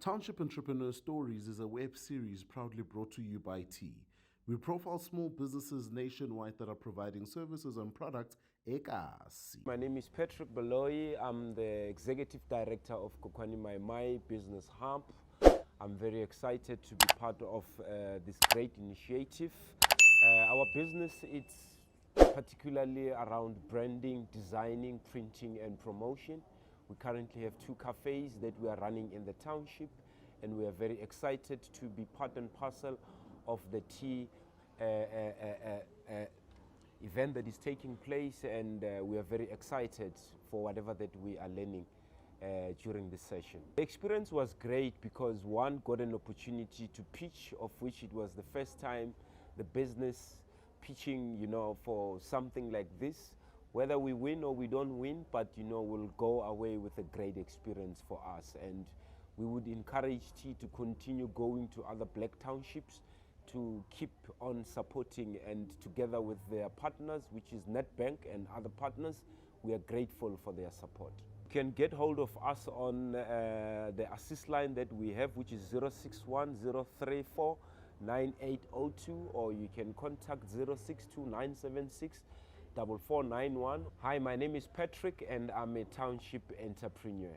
Township Entrepreneurs Stories is a web series proudly brought to you by T. We profile small businesses nationwide that are providing services and products ekasi. My name is Patrick Baloyi. I'm the Executive Director of Kokwane Mae-mae Business Hub. I'm very excited to be part of this great initiative. Our business is particularly around branding, designing, printing and promotion. We currently have 2 cafes that we are running in the township, and we are very excited to be part and parcel of the tea event that is taking place, and we are very excited for whatever that we are learning during this session. The experience was great because one got an opportunity to pitch, of which it was the first time the business pitching, for something like this. Whether we win or we don't win, but we'll go away with a great experience for us, and we would encourage T to continue going to other black townships to keep on supporting, and together with their partners, which is Nedbank and other partners, we are grateful for their support. You can get hold of us on the assist line that we have, which is 061-034-9802, or you can contact 062-976-4491. Hi, my name is Patrick and I'm a township entrepreneur.